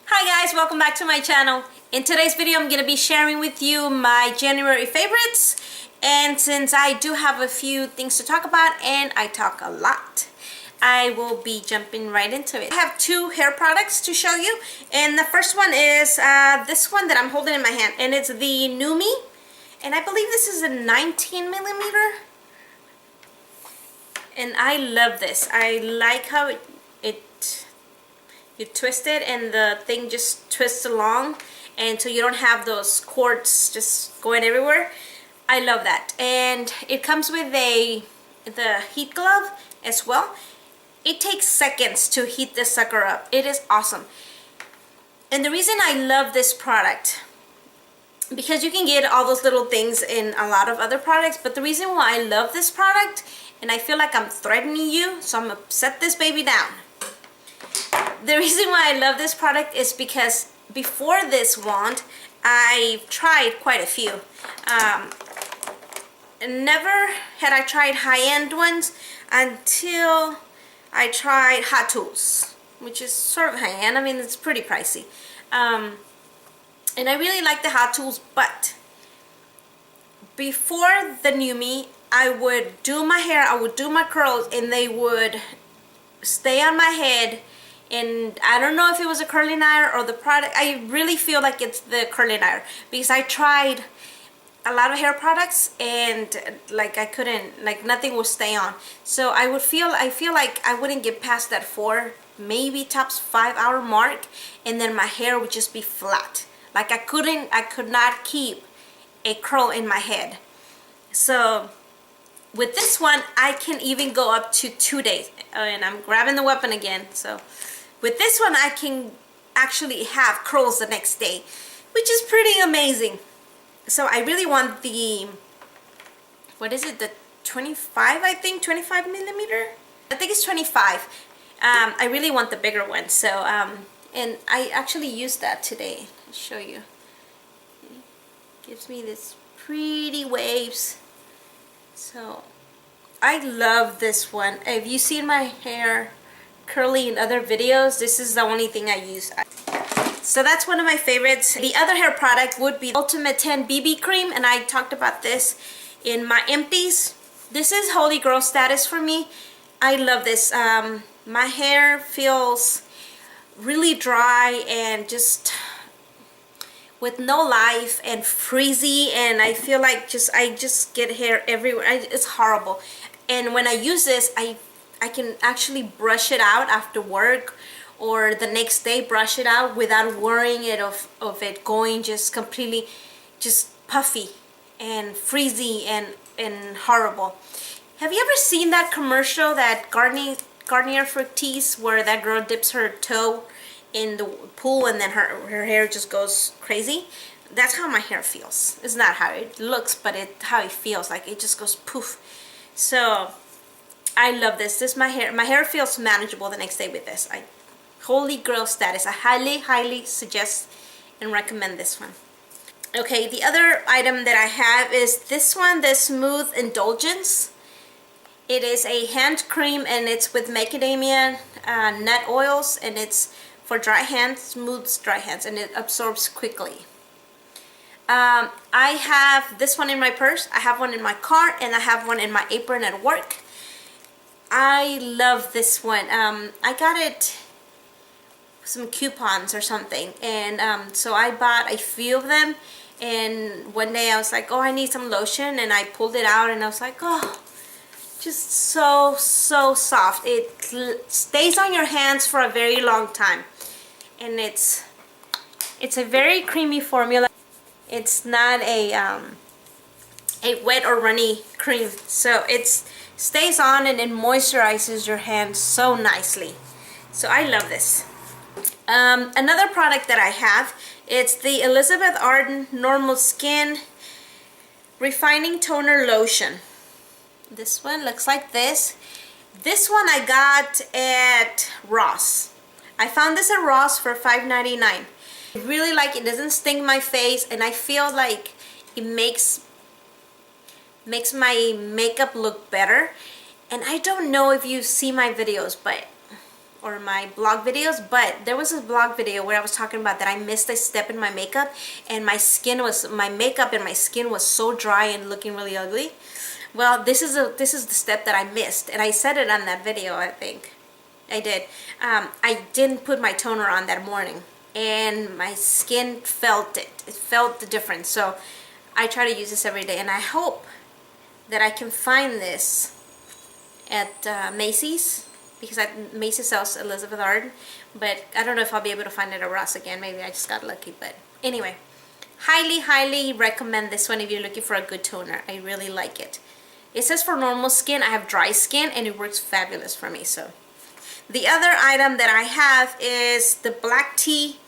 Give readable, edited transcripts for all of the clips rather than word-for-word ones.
Hi guys, welcome back to my channel. In today's video I'm going to be sharing with you my January favorites, and since I do have a few things to talk about and I talk a lot, I will be jumping right into it. I have two hair products to show you, and the first one is this one that I'm holding in my hand, and it's the Numi, and I believe this is a 19 millimeter, and I love this. I like how you twist it and the thing just twists along, and so you don't have those cords just going everywhere. I love that. And it comes with the heat glove as well. It takes seconds to heat this sucker up. It is awesome. And the reason I love this product, because you can get all those little things in a lot of other products, but the reason why I love this product, and I feel like I'm threatening you, so I'm gonna set this baby down. The reason why I love this product is because before this wand, I've tried quite a few. Never had I tried high-end ones until I tried Hot Tools, which is sort of high-end. I mean, it's pretty pricey. And I really like the Hot Tools, but before the Numi, I would do my hair, I would do my curls, and they would stay on my head. And I don't know if it was a curling iron or the product. I really feel like it's the curling iron, because I tried a lot of hair products and like I couldn't, like nothing would stay on. So I feel like I wouldn't get past that 4, maybe tops 5 hour mark, and then my hair would just be flat. Like I could not keep a curl in my head. So with this one, I can even go up to 2 days. And I'm grabbing the weapon again. So with this one, I can actually have curls the next day, which is pretty amazing. So I really want the, what is it, the 25, I think, 25 millimeter? I think it's 25. I really want the bigger one. So, and I actually used that today. I'll show you. It gives me this pretty waves. So I love this one. Have you seen my hair curly in other videos? This is the only thing I use. So that's one of my favorites. The other hair product would be Ultimate 10 BB Cream, and I talked about this in my empties. This is holy grail status for me. I love this. My hair feels really dry and just with no life and frizzy, and I feel like I just get hair everywhere. It's horrible. And when I use this, I can actually brush it out after work, or the next day brush it out without worrying of it going just completely just puffy and frizzy and horrible. Have you ever seen that commercial, that Garnier Fructis, where that girl dips her toe in the pool and then her hair just goes crazy? That's how my hair feels. It's not how it looks, but how it feels. Like it just goes poof. So I love this. My hair feels manageable the next day with this. Holy grail status. I highly suggest and recommend this one. Okay, the other item that I have is this one, the Smooth Indulgence. It is a hand cream, and it's with macadamia nut oils, and it's for dry hands, smooths dry hands, and it absorbs quickly. I have this one in my purse, I have one in my car, and I have one in my apron at work. I love this one. I got it some coupons or something, and so I bought a few of them, and one day I was like, oh, I need some lotion, and I pulled it out and I was like, oh, just so soft. It stays on your hands for a very long time, and it's a very creamy formula. It's not a wet or runny cream, so it stays on and it moisturizes your hands so nicely. So I love this. Another product that I have, it's the Elizabeth Arden Normal Skin Refining Toner Lotion. This one looks like this. This one I got at Ross. I found this at Ross for $5.99. I really like it. It doesn't sting my face, and I feel like it makes my makeup look better. And I don't know if you see my videos, or my blog videos, but there was a blog video where I was talking about that I missed a step in my makeup, and my makeup and my skin was so dry and looking really ugly. Well, this is the step that I missed, and I said it on that video. I think I did. I didn't put my toner on that morning, and my skin felt it. It felt the difference. So I try to use this every day, and I hope that I can find this at Macy's, because Macy's sells Elizabeth Arden, but I don't know if I'll be able to find it at Ross again. Maybe I just got lucky. But anyway, highly recommend this one if you're looking for a good toner. I really like it. It says for normal skin. I have dry skin, and it works fabulous for me. So the other item that I have is the Black Tea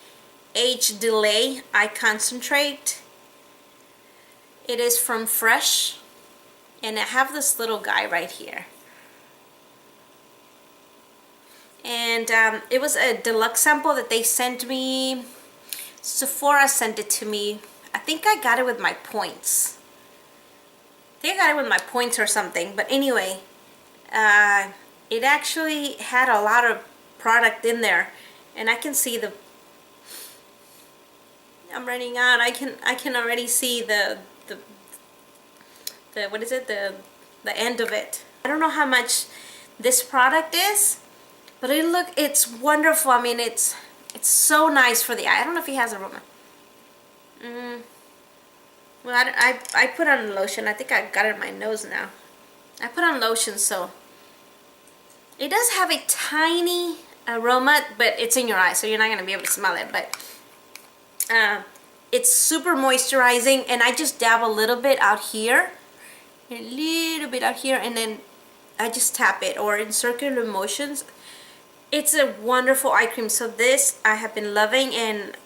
Age Delay Eye Concentrate. It is from Fresh, and I have this little guy right here. And it was a deluxe sample that they sent me. Sephora sent it to me. I think I got it with my points. Or something. But anyway, it actually had a lot of product in there, and I can see I'm running out. I can already see the what is it, the end of it. I don't know how much this product is, but it's wonderful. I mean, it's so nice for the eye. I don't know if he has aroma. Well, I put on lotion. I think I got it in my nose now. I put on lotion, so it does have a tiny aroma, but it's in your eye, so you're not going to be able to smell it. But it's super moisturizing, and I just dab a little bit out here, and then I just tap it, or in circular motions. It's a wonderful eye cream. So this I have been loving, and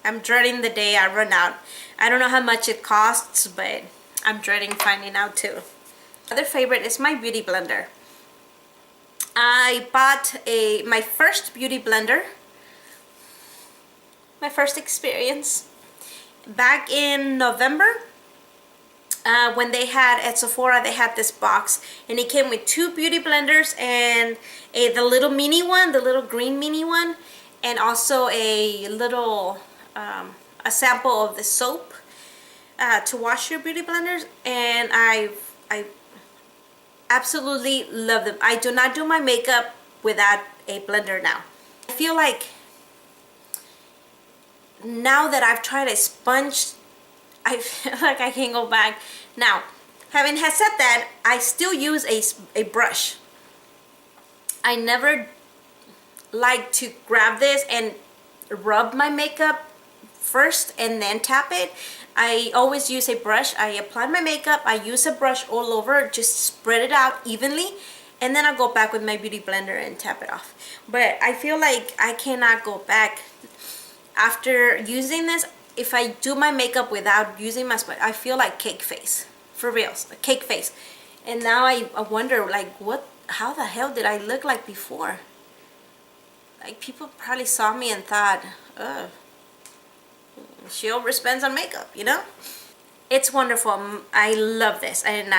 I'm dreading the day I run out. I don't know how much it costs, but I'm dreading finding out too. Other favorite is my beauty blender. I bought my first beauty blender, my first experience, back in November. When they had at Sephora, they had this box, and it came with 2 beauty blenders and the little mini one, the little green mini one, and also a little a sample of the soap to wash your beauty blenders. And I absolutely love them. I do not do my makeup without a blender now. I feel like now that I've tried a sponge, I feel like I can go back. Now, having said that, I still use a brush. I never like to grab this and rub my makeup first and then tap it. I always use a brush. I apply my makeup, I use a brush all over, just spread it out evenly, and then I go back with my beauty blender and tap it off. But I feel like I cannot go back after using this. If I do my makeup without using my sponge, I feel like cake face. For reals, a cake face. And now I wonder, like, how the hell did I look like before? Like, people probably saw me and thought, oh, she overspends on makeup, you know? It's wonderful. I love this. And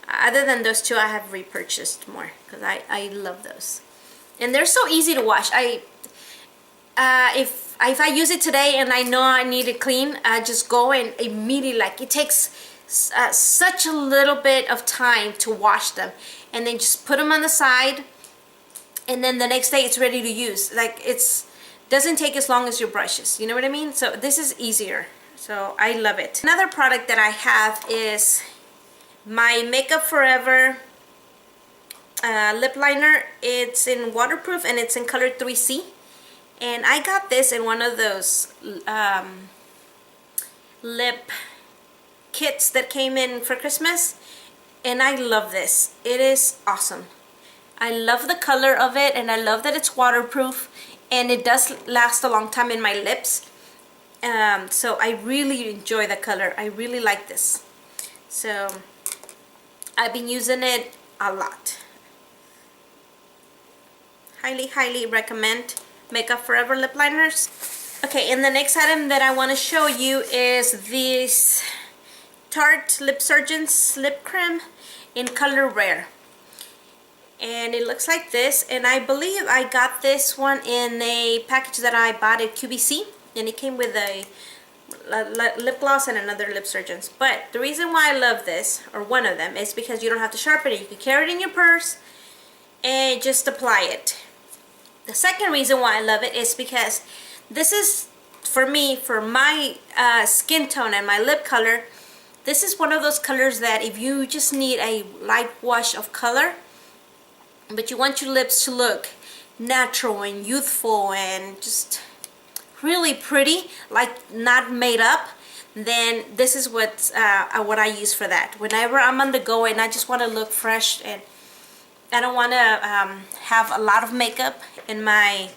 other than those 2, I have repurchased more, because I love those. And they're so easy to wash. If I use it today and I know I need it clean, I just go and immediately, like, it takes such a little bit of time to wash them, and then just put them on the side, and then the next day it's ready to use. Like, doesn't take as long as your brushes, you know what I mean? So this is easier, so I love it. Another product that I have is my Makeup Forever lip liner. It's in waterproof, and it's in color 3C. And I got this in one of those lip kits that came in for Christmas, and I love this. It is awesome. I love the color of it, and I love that it's waterproof, and it does last a long time in my lips. So I really enjoy the color. I really like this. So I've been using it a lot. Highly recommend Makeup Forever lip liners. Okay, and the next item that I want to show you is this Tarte Lip Surgeons lip cream in color Rare. and it looks like this. And I believe I got this one in a package that I bought at QVC, and it came with a lip gloss and another lip surgeon's. But the reason why I love this, or one of them, is because you don't have to sharpen it. You can carry it in your purse and just apply it. The second reason why I love it is because this is, for me, for my skin tone and my lip color, this is one of those colors that if you just need a light wash of color, but you want your lips to look natural and youthful and just really pretty, like not made up, then this is what I use for that. Whenever I'm on the go and I just want to look fresh and I don't want to have a lot of makeup in my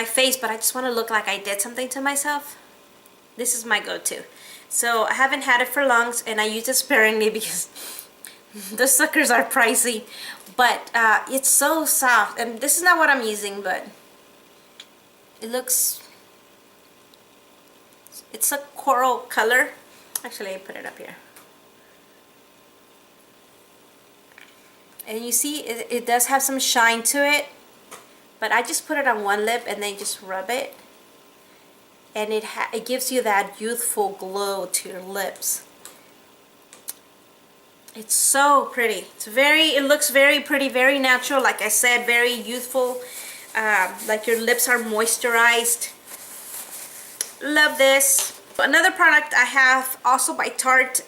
face, but I just want to look like I did something to myself, this is my go-to. So I haven't had it for long, and I use it sparingly because the suckers are pricey, but it's so soft. And this is not what I'm using, but it looks, it's a coral color. Actually, I put it up here. And you see, it does have some shine to it, but I just put it on one lip and then just rub it, and it gives you that youthful glow to your lips. It's so pretty. It looks very pretty, very natural, like I said, very youthful, like your lips are moisturized. Love this. Another product I have, also by Tarte,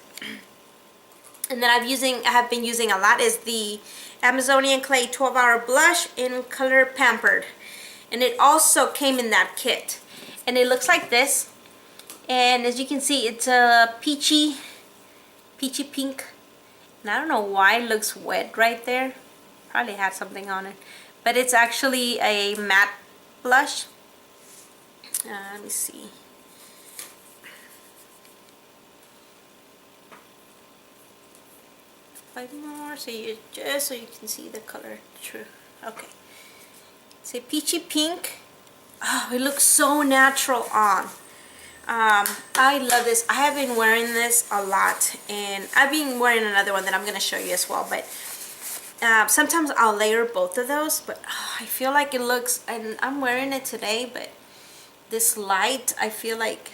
and that I have been using a lot, is the Amazonian Clay 12-Hour Blush in color Pampered. And it also came in that kit. And it looks like this. And as you can see, it's a peachy pink. And I don't know why it looks wet right there. Probably had something on it. But it's actually a matte blush. Let me see. Five more, so you can see the color. True. Okay. It's a peachy pink. Oh, it looks so natural on. I love this. I have been wearing this a lot, and I've been wearing another one that I'm going to show you as well. But sometimes I'll layer both of those. But I feel like it looks, and I'm wearing it today. But this light, I feel like,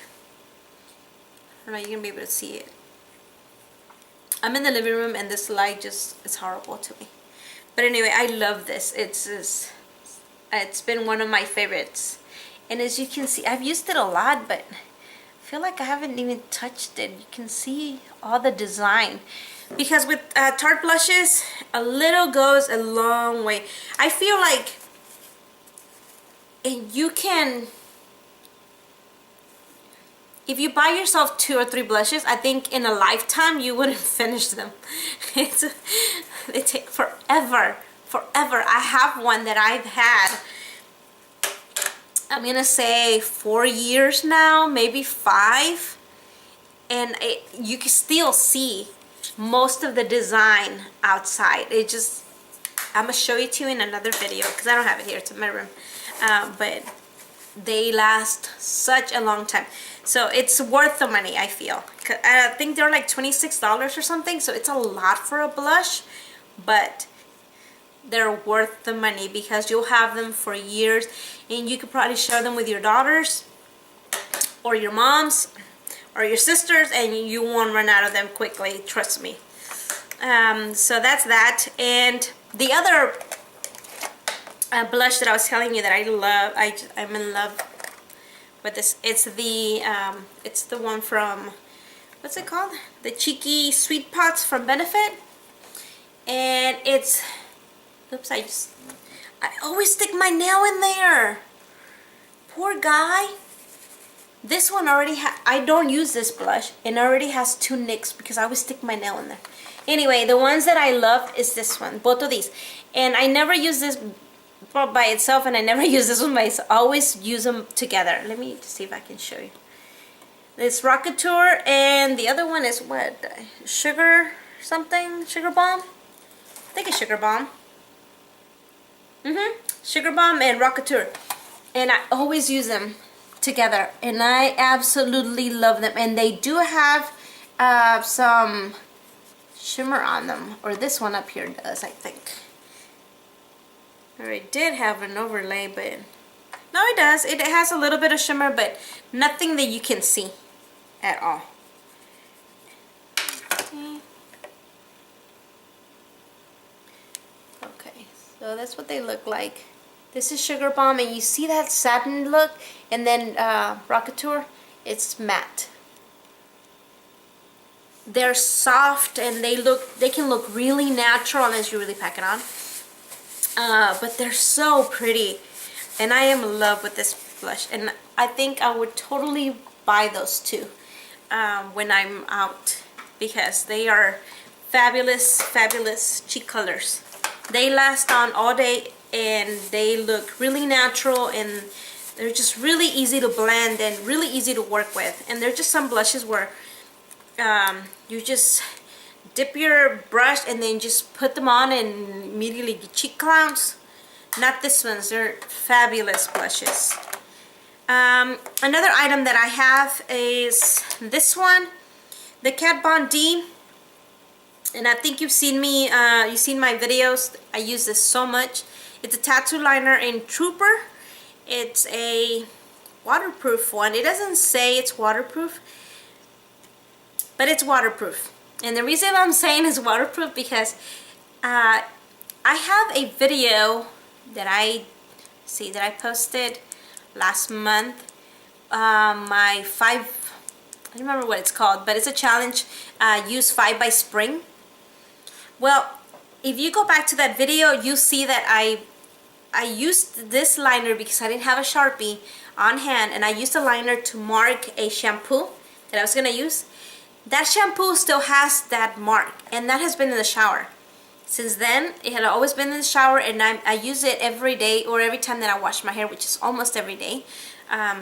I don't know. You're gonna be able to see it. I'm in the living room and this light is horrible to me. But anyway, I love this. It's been one of my favorites. And as you can see, I've used it a lot, but I feel like I haven't even touched it. You can see all the design. Because with Tarte blushes, a little goes a long way. I feel like you can, if you buy yourself 2 or 3 blushes, I think in a lifetime you wouldn't finish them. They take forever. I have one that I've had, I'm gonna say 4 years now, maybe 5, and you can still see most of the design outside. I'm gonna show it to you in another video because I don't have it here, it's in my room. But they last such a long time. So it's worth the money, I feel. I think they're like $26 or something, so it's a lot for a blush, but they're worth the money because you'll have them for years, and you could probably share them with your daughters or your moms or your sisters, and you won't run out of them quickly, trust me. So that's that. And the other blush that I was telling you that I love, I'm in love with this. It's the one from, what's it called? The Cheeky Sweet Pots from Benefit. And it's, oops, I always stick my nail in there. Poor guy. This one already I don't use this blush, and it already has 2 nicks because I always stick my nail in there. Anyway, the ones that I love is this one, both of these. And I never use this by itself, and I never use this one by itself. I always use them together. Let me see if I can show you. This Rocketeur, and the other one is what? Sugar something? Sugar Bomb? I think it's Sugar Bomb. Sugar Bomb and Rocketeur. And I always use them together, and I absolutely love them. And they do have some shimmer on them, or this one up here does, I think. Or it did have an overlay, but no, it does. It has a little bit of shimmer, but nothing that you can see at all. Okay, so that's what they look like. This is Sugar Bomb, and you see that satin look, and then Rocketeur, it's matte. They're soft, and they can look really natural unless you really pack it on. But they're so pretty, and I am in love with this blush, and I think I would totally buy those too when I'm out, because they are fabulous, fabulous cheek colors. They last on all day, and they look really natural, and they're just really easy to blend and really easy to work with. And they're just some blushes where you just dip your brush and then just put them on and immediately get cheek clouds. Not this ones. They're fabulous blushes. Another item that I have is this one, the Kat Von D. And I think you've seen me, you've seen my videos. I use this so much. It's a tattoo liner in Trooper. It's a waterproof one. It doesn't say it's waterproof, but it's waterproof. And the reason I'm saying it's waterproof because I have a video that I posted last month. I don't remember what it's called, but it's a challenge. Use 5 by spring. Well, if you go back to that video, you see that I used this liner because I didn't have a Sharpie on hand, and I used a liner to mark a shampoo that I was gonna use. That shampoo still has that mark, and that has been in the shower. Since then, it had always been in the shower, and I use it every day or every time that I wash my hair, which is almost every day. I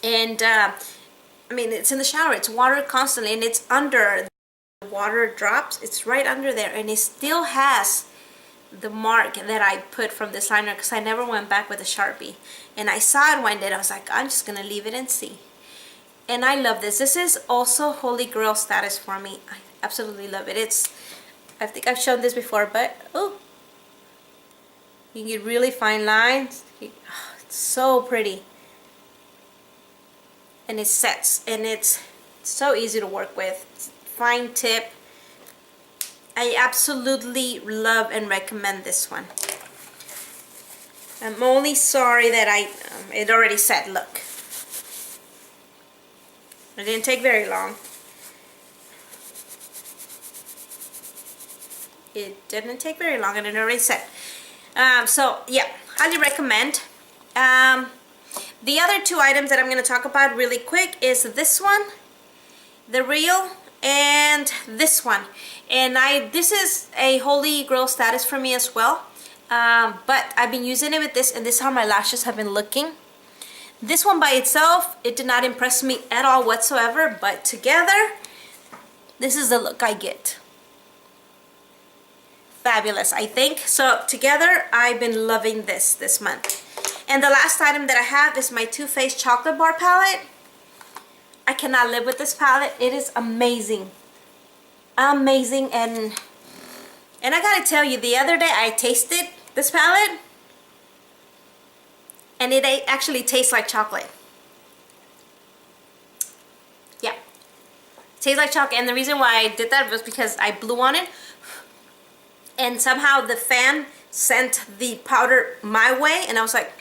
mean, it's in the shower, it's water constantly, and it's under the water drops. It's right under there, and it still has the mark that I put from this liner because I never went back with a Sharpie. And I saw it one day, and I was like, I'm just gonna leave it and see. And I love this. This is also holy grail status for me. I absolutely love it. I think I've shown this before, but oh, you can get really fine lines. It's so pretty. And it sets, and it's so easy to work with. Fine tip. I absolutely love and recommend this one. I'm only sorry that it already said, look. It didn't take very long. It didn't take very long, and it already said. So yeah, highly recommend. The other two items that I'm going to talk about really quick is this one, the Real, and this one. And this is a holy grail status for me as well. But I've been using it with this, and this is how my lashes have been looking. This one by itself, it did not impress me at all whatsoever, but together, this is the look I get. Fabulous, I think. So together, I've been loving this month. And the last item that I have is my Too Faced Chocolate Bar palette. I cannot live with this palette. It is amazing. Amazing. And I gotta tell you, the other day I tasted this palette, and it actually tastes like chocolate. Yeah, tastes like chocolate. And the reason why I did that was because I blew on it, and somehow the fan sent the powder my way, and I was like,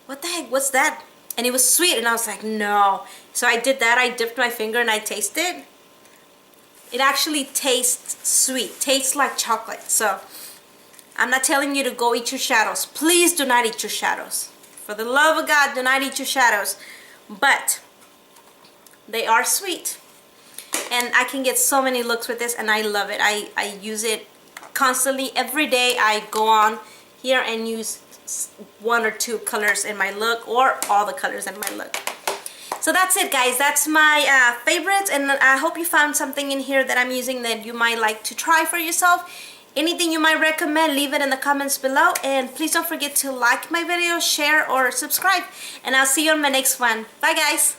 what the heck, what's that? And it was sweet, and I was like, no. So I did that. I dipped my finger and I tasted. It actually tastes sweet, tastes like chocolate. So I'm not telling you to go eat your shadows. Please do not eat your shadows. For the love of God, do not eat your shadows. But they are sweet, and I can get so many looks with this, and I love it. I use it constantly. Every day I go on here and use 1 or 2 colors in my look, or all the colors in my look. So that's it, guys. That's my favorites, and I hope you found something in here that I'm using that you might like to try for yourself. Anything you might recommend, leave it in the comments below, and please don't forget to like my video, share, or subscribe, and I'll see you on my next one. Bye, guys.